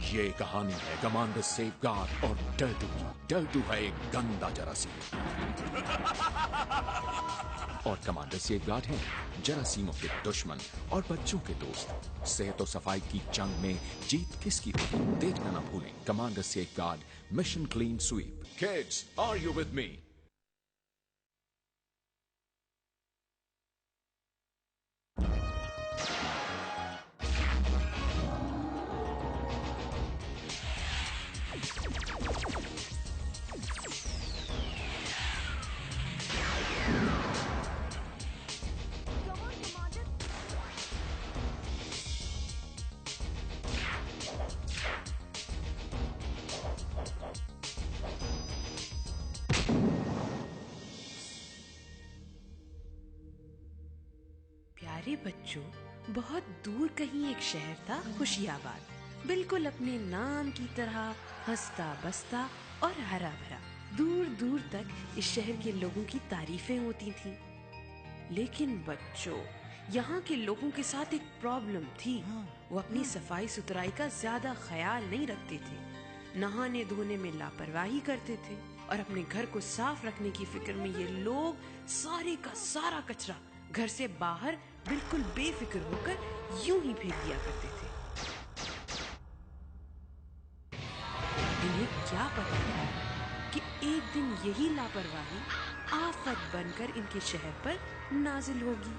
ये कहानी है कमांडर सेफगार्ड और डर्टू की। डर्टू है एक गंदा जरासीम और कमांडर सेफगार्ड है जरासीमों के दुश्मन और बच्चों के दोस्त। सेहत और सफाई की जंग में जीत किसकी होगी, देखना ना भूलें commander safeguard mission clean sweep. Kids, are you with me? प्यारे बच्चों, बहुत दूर कहीं एक शहर था, खुशियाबाद। बिल्कुल अपने नाम की तरह हंसता बसता और हरा भरा। दूर दूर तक इस शहर के लोगों की तारीफें होती थीं। लेकिन बच्चों, यहाँ के लोगों के साथ एक प्रॉब्लम थी। वो अपनी सफाई सुथराई का ज्यादा ख्याल नहीं रखते थे, नहाने धोने में लापरवाही करते थे और अपने घर को साफ रखने की फिक्र में ये लोग सारे का सारा कचरा घर से बाहर बिल्कुल बेफिक्र होकर यूं ही फेंक दिया करते थे। इन्हें क्या पता था कि एक दिन यही लापरवाही आफत बनकर इनके शहर पर नाजिल होगी।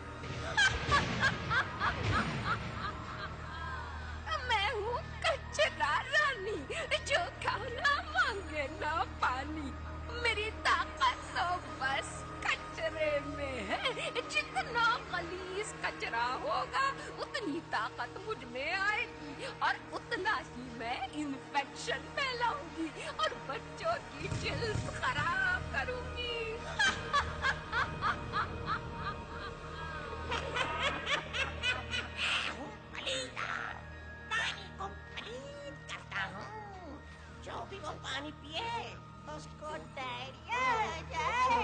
मैं हूँ कचरा रानी, जो खाना मांगे ना पानी। मेरी ताकत तो बस कचरे में है। जितना गलीज कचरा होगा उतनी ताकत मुझ में आएगी और उतना ही मैं इन्फेक्शन फैलाऊंगी और बच्चों की चिल्स खराब करूंगी। पानी को पलीद करता हूँ। जो भी वो पानी पिए उसको डायरिया हो जाए।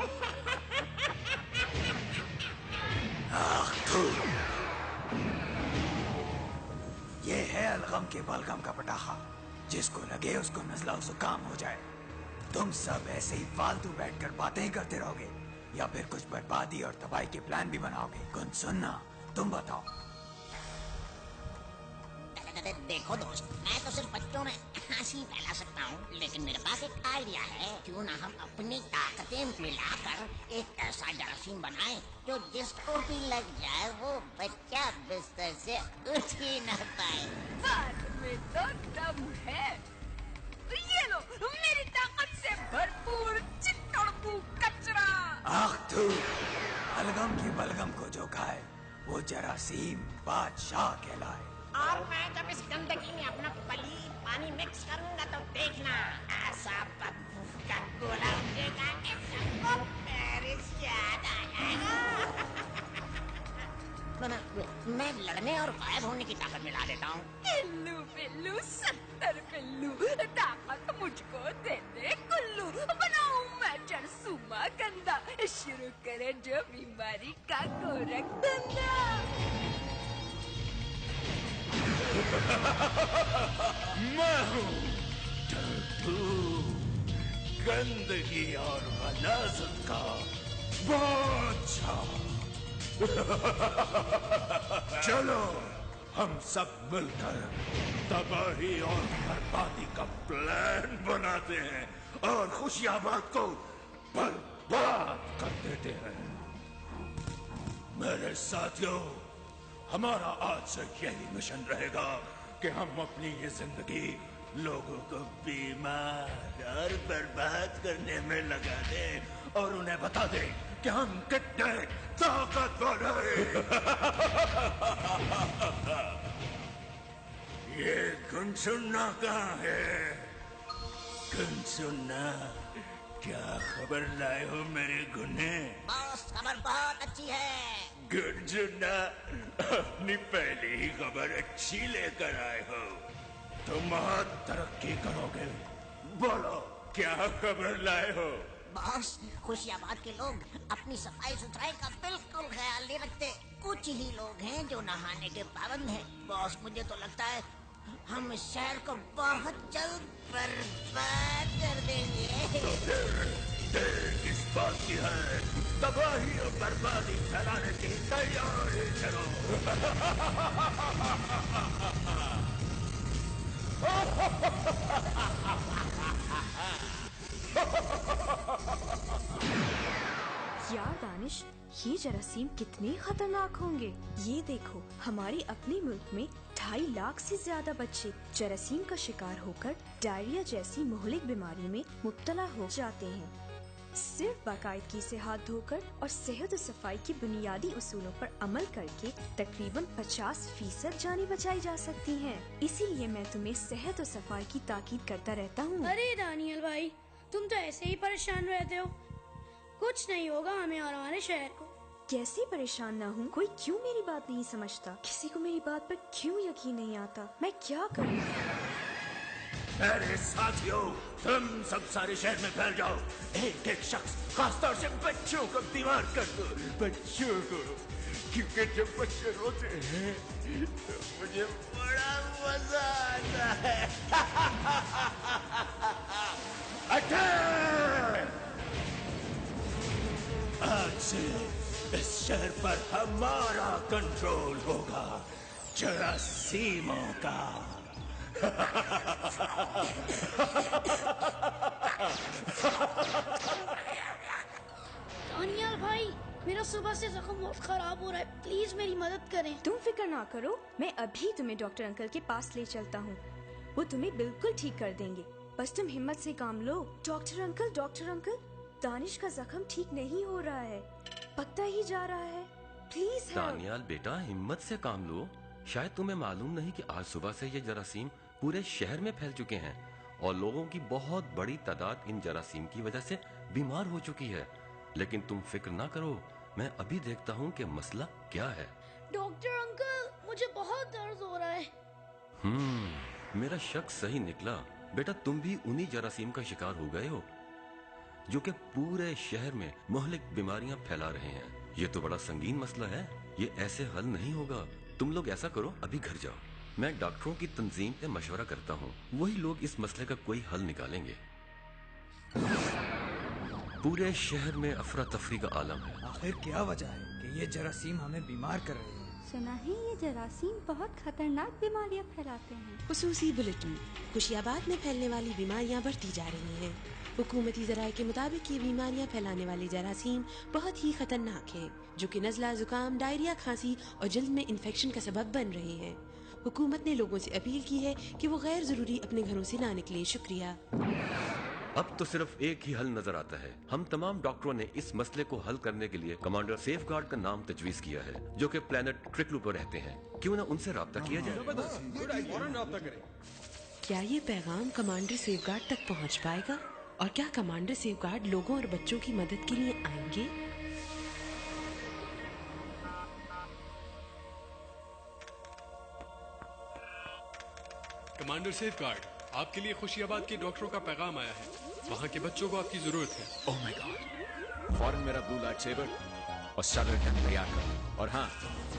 ये है अलगम के बलगम का पटाखा, जिसको लगे उसको नजला जुकाम हो जाए। तुम सब ऐसे ही फालतू बैठकर बातें ही करते रहोगे या फिर कुछ बर्बादी और तबाही के प्लान भी बनाओगे? कौन सुनना, तुम बताओ। देखो दोस्त, मैं तो सिर्फ बच्चों में हंसी फैला सकता हूँ, लेकिन मेरे पास एक आइडिया है। क्यों ना हम अपनी ताकतें मिलाकर एक ऐसा जरासीम बनाएं जो जिसको भी लग जाए वो बच्चा बिस्तर से उठ ही न पाए। बात में तो दम है। ये लो मेरी ताकत से भरपूर चिट्टड़पू कचरा। आख तू, अलगम की बलगम को जो खाए वो जरासीम बादशाह कहलाए। और मैं जब इस गंदगी में अपना पलीद पानी मिक्स करूंगा तो देखना, ऐसा बदबू का गोला उठेगा कि सबको पेरिस याद आ जाएगा। मैं लड़ने और गायब होने की ताकत मिला देता हूँ। इल्लू बिल्लू 70 पिल्लू, ताकत मुझको दे दे कुल्लू। बनाऊं मैं जरसूमा गंदा, शुरू करे जो बीमारी का गोरख धंधा। मैं हूँ डर्टू, गंदगी और गलाजत का बादशाह। चलो हम सब मिलकर तबाही और बर्बादी का प्लान बनाते हैं और खुशियाबाद को बर्बाद कर देते हैं। मेरे साथियों, हमारा आज से यही मिशन रहेगा कि हम अपनी ये जिंदगी लोगों को बीमार और बर्बाद करने में लगा दें और उन्हें बता दें कि हम कितने ताकतवर हैं। ये गुनसुन्ना कहाँ है? गुनसुन्ना, क्या खबर लाए हो मेरे गुने? बॉस, खबर बहुत अच्छी है। गुनसुन्ना, अपनी पहली ही खबर अच्छी लेकर आए हो। तुम बहुत तरक्की करोगे। बोलो, क्या खबर लाए हो? बॉस, खुशियाबाद के लोग अपनी सफाई सुथराई का बिल्कुल ख्याल नहीं रखते। कुछ ही लोग हैं जो नहाने के पाबंद हैं। बॉस, मुझे तो लगता है हम शहर को बहुत जल्द बर्बाद कर देंगे। तो देर किस बात की है? तबाही और बर्बादी फैलाने की तैयारी करो। यार दानिश, ये जरासीम कितने खतरनाक होंगे। ये देखो, हमारे अपने मुल्क में 2.5 लाख से ज्यादा बच्चे जरासीम का शिकार होकर डायरिया जैसी मुहलिक बीमारी में मुब्तला हो जाते हैं। सिर्फ बाकायदगी से हाथ धोकर और सेहत और सफाई की बुनियादी उसूलों पर अमल करके तकरीबन 50% जानें बचाई जा सकती हैं। इसीलिए मैं तुम्हें सेहत और सफाई की ताकीद करता रहता हूँ। अरे दानियल भाई, तुम तो ऐसे ही परेशान रहते हो। कुछ नहीं होगा हमें और हमारे शहर को। कैसे परेशान ना हूँ? कोई क्यों मेरी बात नहीं समझता? किसी को मेरी बात पर क्यों यकीन नहीं आता? मैं क्या करूँ? अरे साथियों, तुम सब सारे शहर में फैल जाओ। एक एक शख्स, खासतौर से बच्चों को बीमार कर दो। बच्चों को, क्योंकि जब बच्चे रोते हैं तो मुझे बड़ा मजा आता है। अटैक! आज से इस शहर पर हमारा कंट्रोल होगा, जरासीमों का। दानियल भाई, मेरा सुबह से जख्म बहुत खराब हो रहा है, प्लीज मेरी मदद करें। तुम फिक्र ना करो, मैं अभी तुम्हें डॉक्टर अंकल के पास ले चलता हूँ। वो तुम्हें बिल्कुल ठीक कर देंगे। बस तुम हिम्मत से काम लो। डॉक्टर अंकल, दानिश का जख्म ठीक नहीं हो रहा है, पकता ही जा रहा है। प्लीज दानियाल बेटा, हिम्मत से काम लो। शायद तुम्हें मालूम नहीं कि आज सुबह से ये जरासीम पूरे शहर में फैल चुके हैं और लोगों की बहुत बड़ी तादाद इन जरासीम की वजह से बीमार हो चुकी है। लेकिन तुम फिक्र ना करो, मैं अभी देखता हूँ कि मसला क्या है। डॉक्टर अंकल, मुझे बहुत दर्द हो रहा है। मेरा शक सही निकला। बेटा, तुम भी उन्हीं जरासीम का शिकार हो गए हो जो कि पूरे शहर में मुहलिक बीमारियां फैला रहे हैं। ये तो बड़ा संगीन मसला है, ये ऐसे हल नहीं होगा। तुम लोग ऐसा करो, अभी घर जाओ, मैं डॉक्टरों की तंजीम से मशवरा करता हूँ, वही लोग इस मसले का कोई हल निकालेंगे। पूरे शहर में अफरा तफरी का आलम है। आखिर क्या वजह है कि ये जरासीम हमें बीमार कर रहे हैं? सुना है ये जरासीम बहुत खतरनाक बीमारियां फैलाते हैं। खुसूसी बुलेटिन, खुशियाबाद में फैलने वाली बीमारियां बढ़ती जा रही हैं। हुकूमती ज़राए के मुताबिक ये बीमारियां फैलाने वाले जरासीम बहुत ही खतरनाक है, जो कि नज़ला, जुकाम, डायरिया, खांसी और जल्द में इन्फेक्शन का सबब बन रहे हैं। हुकूमत ने लोगों से अपील की है कि वो गैर जरूरी अपने घरों से ना निकले। शुक्रिया। अब तो सिर्फ एक ही हल नजर आता है। हम तमाम डॉक्टरों ने इस मसले को हल करने के लिए कमांडर सेफगार्ड का नाम तजवीज किया है, जो कि प्लेनेट ट्रिकलू पर रहते हैं। क्यों ना उनसे राब्ता किया जाए? क्या ये पैगाम कमांडर सेफगार्ड तक पहुंच पाएगा? और क्या कमांडर सेफगार्ड लोगों और बच्चों की मदद के लिए आएंगे? कमांडर सेफगार्ड, आपके लिए खुशियाबाद के डॉक्टरों का पैगाम आया है। वहाँ के बच्चों को आपकी जरूरत है। ओह माय गॉड, फौरन मेरा ब्लू लाइट सेबर और शटल गन तैयार करो। और हाँ,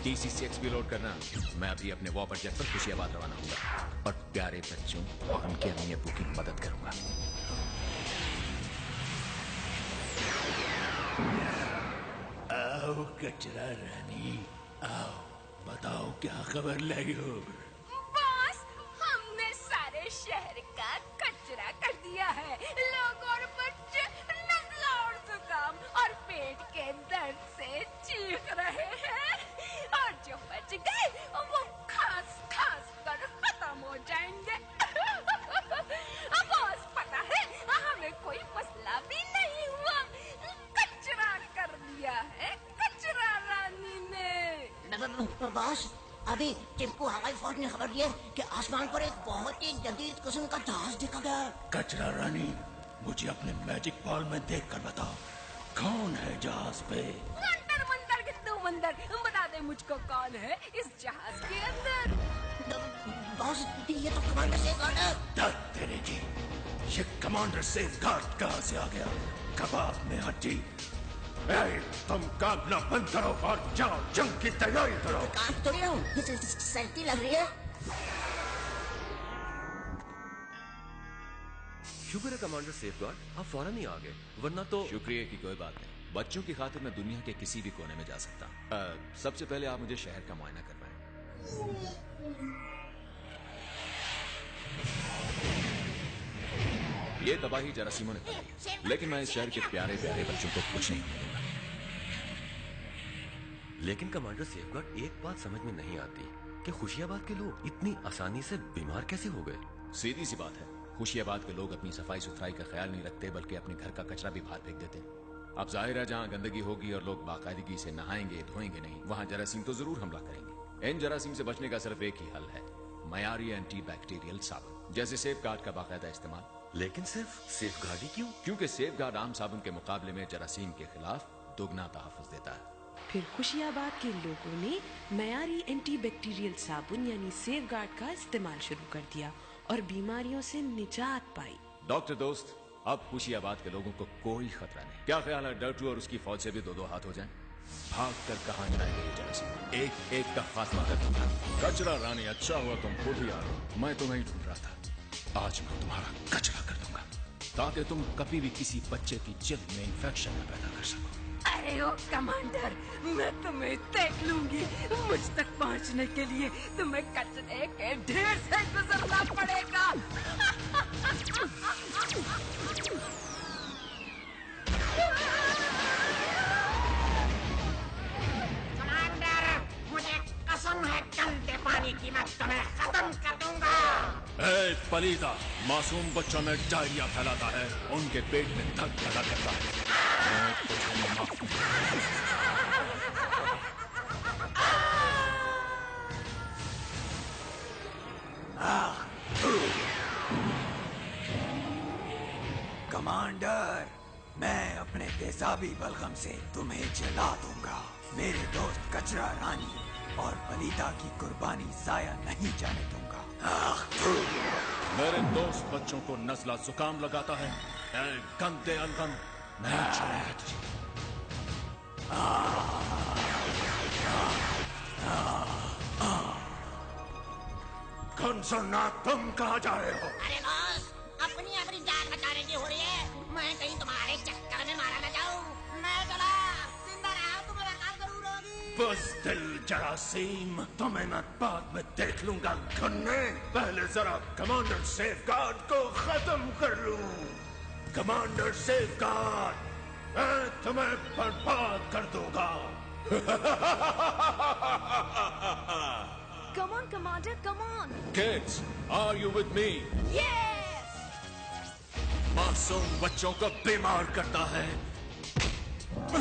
DC-6 भी लोड करना। मैं अभी अपने वॉपर जेट पर खुशियाबाद रवाना होऊंगा और प्यारे बच्चों और उनके अम्मी अब्बू की मदद करूंगा। आओ कचरा रानी, आओ, बताओ क्या खबर लाई हो? बॉस, हमने सारे शहर का कचरा कर दिया है। लोग और बच्चे नज़ला और जुकाम और पेट के दर्द से चीख रहे हैं, और जो बच गए वो खास खास कर खत्म हो जाएंगे। बॉस, पता है हमें कोई मसला भी नहीं हुआ, कचरा कर दिया है कचरा रानी ने। बॉस, अभी टिप्पू हवाई फौज ने खबर दी है कि आसमान पर एक बहुत ही जदीद किस्म का जहाज देखा गया। कचरा रानी, मुझे अपने मैजिक बॉल में देखकर बताओ, कौन है जहाज पे? मंतर मंतर कितने मंतर, बता दे मुझको कौन है इस जहाज के अंदर। बॉस, ये तो कमांडर सेफगार्ड है। तेरे जी, ये कमांडर सेफगार्ड कहाँ से आ गया? कबाब में हड्डी। तुम कांपना बंद करो और जाओ जंग की तैयारी करो। कांप तो रहा हूँ, सर्दी लग रही है। शुक्र है कमांडर सेफगार्ड, आप फौरन ही आ गए, वरना तो। शुक्रिया की कोई बात नहीं, बच्चों की खातिर मैं दुनिया के किसी भी कोने में जा सकता हूँ। सबसे पहले आप मुझे शहर का मुआयना करवाएं। ये तबाही जरासीमों ने फैलाई है, लेकिन मैं इस शहर के प्यारे प्यारे बच्चों को कुछ नहीं होने दूंगा। लेकिन कमांडर सेफगार्ड, एक बात समझ में नहीं आती कि खुशियाबाद के लोग इतनी आसानी से बीमार कैसे हो गए? सीधी सी बात है, खुशियाबाद के लोग अपनी सफाई सुथराई का ख्याल नहीं रखते, बल्कि अपने घर का कचरा भी बाहर फेंक देते हैं। अब जाहिर है, जहाँ गंदगी होगी और लोग बाकायदगी से नहाएंगे धोएंगे नहीं, वहाँ जरासीम तो जरूर हमला करेंगे। इन जरासीम से बचने का सिर्फ एक ही हल है, मयारी एंटी बैक्टीरियल साबुन, जैसे सेफगार्ड का बाकायदा इस्तेमाल। लेकिन सिर्फ सेफगार्ड ही क्यों? क्योंकि सेफगार्ड आम साबुन के मुकाबले में जरासीम के खिलाफ दोगुना तहफ्फुज़ देता है। फिर खुशियाबाद के लोगों ने मयारी एंटीबैक्टीरियल साबुन यानी सेफगार्ड का इस्तेमाल शुरू कर दिया और बीमारियों से निजात पाई। डॉक्टर दोस्त, अब खुशियाबाद के लोगों को कोई खतरा नहीं। क्या ख्याल है डर्टू और उसकी फौज से भी दो हाथ हो जाएं? भाग कर कहाँ जाएंगे ये जरासीम? एक एक का खात्मा कर दूंगा। कचरा रानी, अच्छा हुआ तुम खुद ही आ रहे, मैं तुम्हें ही ढूंढ रहा था। आज मैं तुम्हारा कचरा कर दूंगा, ताकि तुम कभी भी किसी बच्चे की जिल्द में इंफेक्शन न पैदा कर सको। अरे ओ कमांडर, मैं तुम्हें देख लूंगी। मुझ तक पहुंचने के लिए तुम्हें कचरे के ढेर से गुजरना पड़ेगा। कमांडर, मुझे कसम है गंदे पानी की, मैं तुम्हें खत्म कर दूंगा। ए पलीदा, मासूम बच्चों में डायरिया फैलाता है, उनके पेट में दर्द पैदा करता है। मैं तुझे माफ नहीं कमांडर, मैं अपने तेजाबी बलगम से तुम्हें जला दूंगा। मेरे दोस्त कचरा रानी और पलीदा की कुर्बानी जाया नहीं जाने दूंगा। मेरे दोस्त बच्चों को नजला जुकाम लगाता है, गंदे अलगम, नहीं छोड़ेगा तुझे। कंसोना, तुम कहाँ जा रहे हो? अरे बॉस, अपनी अपनी जान बचाने की हो रही है, मैं कहीं तुम्हारे चक्कर में मारा न जाऊं। मैं चला, जिंदा रहा तो मुलाकात जरूर होगी। बुज़दिल जरासीम, तुम्हें मैं बाद में देख लूंगा गन्ने। पहले जरा कमांडर सेफगार्ड को खत्म कर लूं। कमांडर सेफगार्ड, मैं तुम्हें बर्बाद कर दूंगा। Come on, Commander, come on. Kids, are you with me? Yes. मासूम बच्चों को बीमार करता है,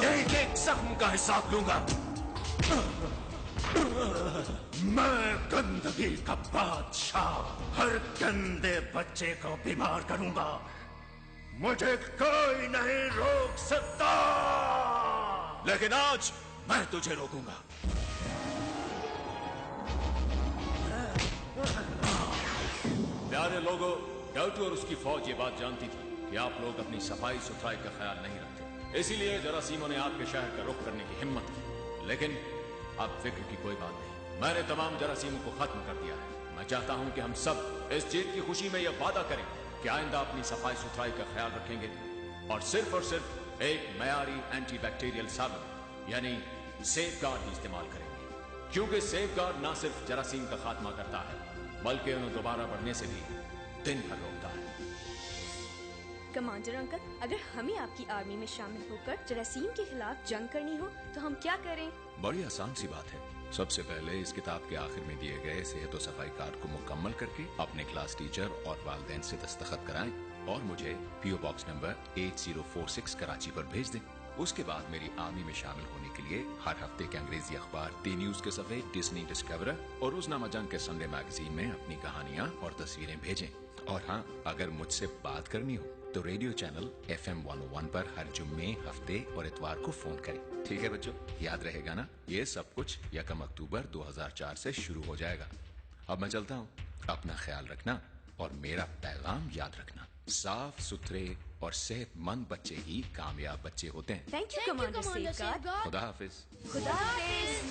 एक एक जख्म का हिसाब लूंगा। मैं गंदगी का बादशाह, हर गंदे बच्चे को बीमार करूंगा। मुझे कोई नहीं रोक सकता। लेकिन आज मैं तुझे रोकूंगा। प्यारे लोगों, डर्टू और उसकी फौज ये बात जानती थी कि आप लोग अपनी सफाई सुथराई का ख्याल नहीं रखते, इसीलिए जरासीमों ने आपके शहर का रुख करने की हिम्मत की। लेकिन अब फिक्र की कोई बात नहीं, मैंने तमाम जरासीमों को खत्म कर दिया है। मैं चाहता हूं कि हम सब इस जीत की खुशी में यह वादा करें कि आइंदा अपनी सफाई सुथराई का ख्याल रखेंगे और सिर्फ एक मयारी एंटीबैक्टीरियल साबुन यानी सेफगार्ड ही इस्तेमाल करेंगे। क्योंकि सेफगार्ड न सिर्फ जरासीम का खात्मा करता है, बल्कि उन्हें दोबारा बढ़ने से भी दिन भर रोकता है। कमांडर अंकल, अगर हमें आपकी आर्मी में शामिल होकर जरासीम के खिलाफ जंग करनी हो तो हम क्या करें? बड़ी आसान सी बात है। सबसे पहले इस किताब के आखिर में दिए गए सेहत और सफाई कार्ड को मुकम्मल करके अपने क्लास टीचर और वालिदैन से दस्तखत कराएं और मुझे पीओ बॉक्स नंबर 8046 कराची पर भेज दें। उसके बाद मेरी आर्मी में शामिल होने के लिए हर हफ्ते के अंग्रेजी अखबार दी न्यूज के सफे, डिज्नी डिस्कवरर और रोजनामा जंग के संडे मैगजीन में अपनी कहानियां और तस्वीरें भेजें। और हाँ, अगर मुझसे बात करनी हो तो रेडियो चैनल FM 101 पर हर जुम्मे, हफ्ते और इतवार को फोन करें। ठीक है बच्चों, याद रहेगा ना? ये सब कुछ 1 अक्टूबर 2004 से शुरू हो जाएगा। अब मैं चलता हूँ, अपना ख्याल रखना और मेरा पैगाम याद रखना। साफ सुथरे और सेहतमंद बच्चे ही कामयाब बच्चे होते हैं। Thank you commander safeguard. खुदा हाफिज। खुदा हाफिज।